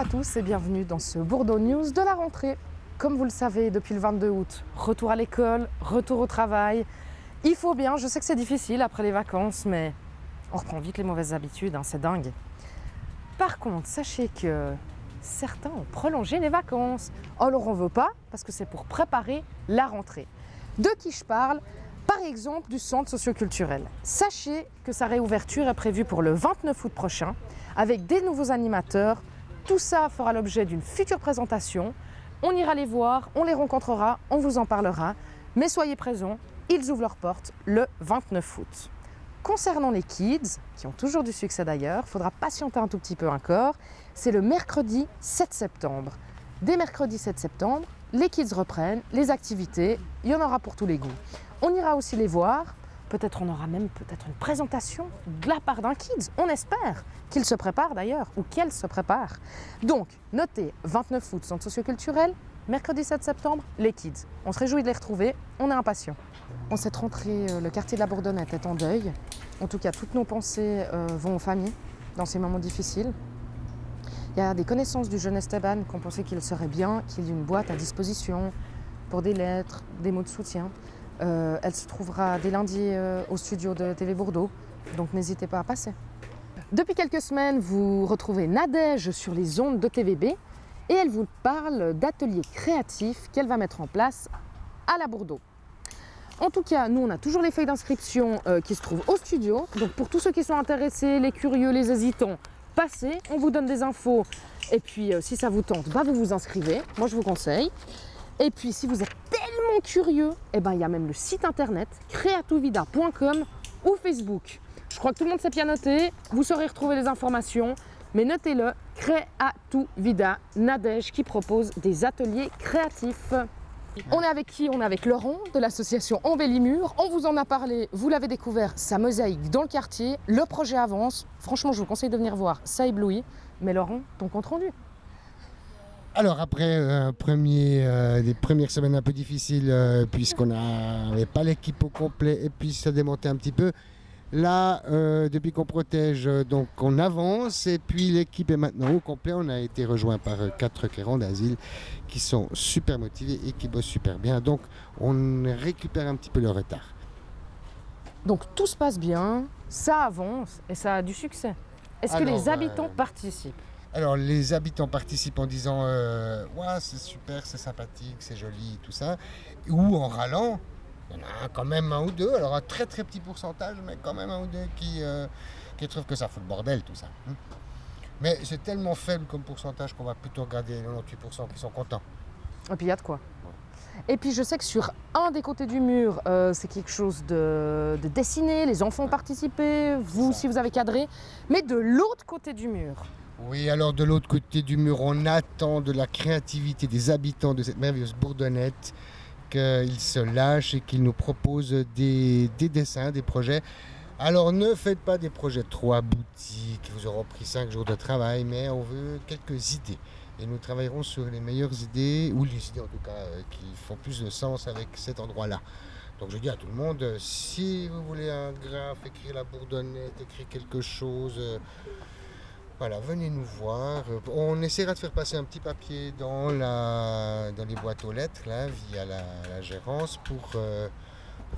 à tous et bienvenue dans ce Bourdeaux News de la rentrée. Comme vous le savez, depuis le 22 août, retour à l'école, retour au travail. Il faut bien, je sais que c'est difficile après les vacances, mais on reprend vite les mauvaises habitudes, c'est dingue. Par contre, sachez que certains ont prolongé les vacances. Alors on ne veut pas, parce que c'est pour préparer la rentrée. De qui je parle? Par exemple, du centre socioculturel. Sachez que sa réouverture est prévue pour le 29 août prochain, avec des nouveaux animateurs. Tout ça fera l'objet d'une future présentation. On ira les voir, on les rencontrera, on vous en parlera. Mais soyez présents, ils ouvrent leurs portes le 29 août. Concernant les kids, qui ont toujours du succès d'ailleurs, il faudra patienter un tout petit peu encore, c'est le mercredi 7 septembre. Dès mercredi 7 septembre, les kids reprennent, les activités, il y en aura pour tous les goûts. On ira aussi les voir, peut-être on aura même une présentation de la part d'un kids, on espère qu'il se prépare d'ailleurs, ou qu'elle se prépare. Donc, notez 29 août, centre socioculturel, mercredi 7 septembre, les kids. On se réjouit de les retrouver, on est impatients. En cette rentrée, le quartier de la Bourdonnette est en deuil. En tout cas, toutes nos pensées vont aux familles dans ces moments difficiles. Il y a des connaissances du jeune Esteban qui ont pensé qu'il serait bien qu'il y ait une boîte à disposition pour des lettres, des mots de soutien. Elle se trouvera dès lundi au studio de TV Bourdeaux, donc n'hésitez pas à passer. Depuis quelques semaines, vous retrouvez Nadège sur les ondes de TVB et elle vous parle d'ateliers créatifs qu'elle va mettre en place à la Bourdeaux. En tout cas, nous, on a toujours les feuilles d'inscription qui se trouvent au studio. Donc pour tous ceux qui sont intéressés, les curieux, les hésitants, passez, on vous donne des infos. Et puis si ça vous tente, vous vous inscrivez. Moi, je vous conseille. Et puis si vous êtes tellement curieux, il y a même le site internet creatuvida.com ou Facebook. Je crois que tout le monde s'est bien noté. Vous saurez retrouver les informations. Mais notez-le, Creatuvida, Nadège qui propose des ateliers créatifs. On est avec qui? On est avec Laurent de l'association Embellimur. On vous en a parlé, vous l'avez découvert, sa mosaïque dans le quartier. Le projet avance. Franchement, je vous conseille de venir voir, ça éblouit. Mais Laurent, ton compte rendu? Alors après des premières semaines un peu difficiles puisqu'on n'avait pas l'équipe au complet et puis ça démontait un petit peu. Là, depuis qu'on protège, donc on avance et puis l'équipe est maintenant au complet. On a été rejoint par 4 requérants d'asile qui sont super motivés et qui bossent super bien. Donc on récupère un petit peu le retard. Donc tout se passe bien, ça avance et ça a du succès. Est-ce que les habitants participent? Alors les habitants participent en disant ouais, c'est super, c'est sympathique, c'est joli, tout ça, ou en râlant. Il y en a quand même un ou deux, alors un très très petit pourcentage, mais quand même un ou deux qui trouvent que ça fout le bordel tout ça. Mais c'est tellement faible comme pourcentage qu'on va plutôt regarder les 98% qui sont contents. Et puis il y a de quoi. Et puis je sais que sur un des côtés du mur, c'est quelque chose de dessiné, les enfants ont participé, vous aussi vous avez cadré, mais de l'autre côté du mur. Oui, alors de l'autre côté du mur, on attend de la créativité des habitants de cette merveilleuse Bourdonnette, qu'ils se lâchent et qu'ils nous proposent des dessins, des projets. Alors ne faites pas des projets trop aboutis qui vous auront pris 5 jours de travail, mais on veut quelques idées. Et nous travaillerons sur les meilleures idées, ou les idées en tout cas qui font plus de sens avec cet endroit-là. Donc je dis à tout le monde, si vous voulez un graphe, écrire la Bourdonnette, écrire quelque chose... Voilà, venez nous voir. On essaiera de faire passer un petit papier dans les boîtes aux lettres, là, via la gérance, pour que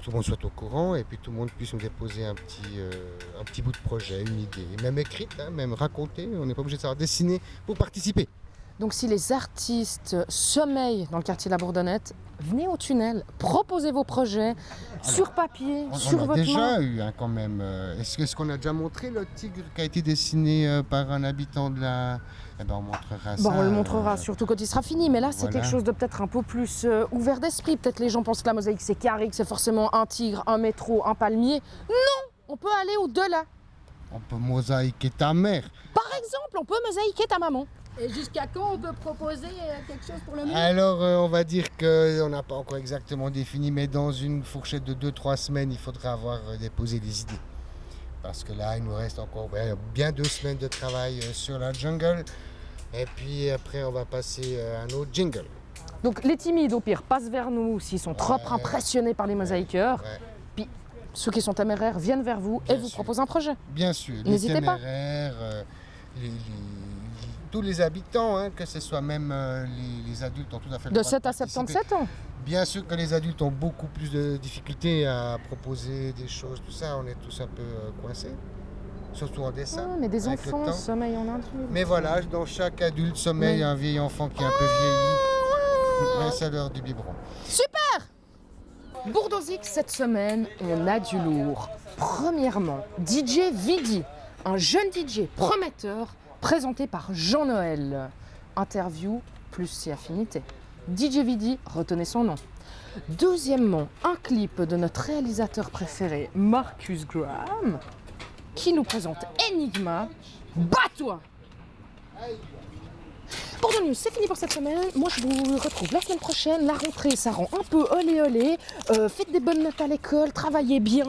tout le monde soit au courant et puis tout le monde puisse nous déposer un petit bout de projet, une idée, même écrite, même racontée. On n'est pas obligé de savoir dessiner pour participer. Donc si les artistes sommeillent dans le quartier de la Bourdonnette, venez au tunnel, proposez vos projets sur papier, sur votre main. On a déjà eu quand même. Est-ce qu'on a déjà montré le tigre qui a été dessiné par un habitant de la... on montrera ça. On le montrera surtout quand il sera fini, mais là c'est quelque chose de peut-être un peu plus ouvert d'esprit. Peut-être les gens pensent que la mosaïque c'est carré, que c'est forcément un tigre, un métro, un palmier. Non, on peut aller au-delà. On peut mosaïquer ta mère. Par exemple, on peut mosaïquer ta maman. Et jusqu'à quand on peut proposer quelque chose pour le mur? Alors on va dire qu'on n'a pas encore exactement défini, mais dans une fourchette de 2-3 semaines, il faudra avoir déposé des idées. Parce que là, il nous reste encore bien 2 semaines de travail sur la jungle. Et puis après, on va passer à un autre jingle. Donc les timides, au pire, passent vers nous s'ils sont trop impressionnés par les mosaïqueurs. Puis ceux qui sont téméraires viennent vers vous et vous proposent un projet. Bien sûr, n'hésitez pas. Les téméraires, tous les habitants, hein, que ce soit même les adultes ont tout à fait le De droit 7 à participer. 77 ans. Bien sûr que les adultes ont beaucoup plus de difficultés à proposer des choses, tout ça, on est tous un peu coincés, surtout en dessin. Ah, mais des avec le enfants temps. sommeillent en adulte. Mais voilà, dans chaque adulte sommeille Mais- un vieil enfant qui est un peu vieilli. Ouais, c'est l'heure du biberon. Bourdozic, cette semaine, on a du lourd. Premièrement, DJ Vidi, un jeune DJ prometteur présenté par Jean-Noël. Interview plus si affinité. DJ Vidi, retenez son nom. Deuxièmement, un clip de notre réalisateur préféré, Marcus Graham, qui nous présente Enigma. Bats-toi! Bordeaux News, c'est fini pour cette semaine. Moi, je vous retrouve la semaine prochaine. La rentrée, ça rend un peu olé. Faites des bonnes notes à l'école, travaillez bien,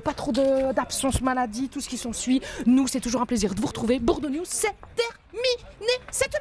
pas trop d'absence maladie, tout ce qui s'ensuit. Nous, c'est toujours un plaisir de vous retrouver. Bordeaux News, c'est terminé cette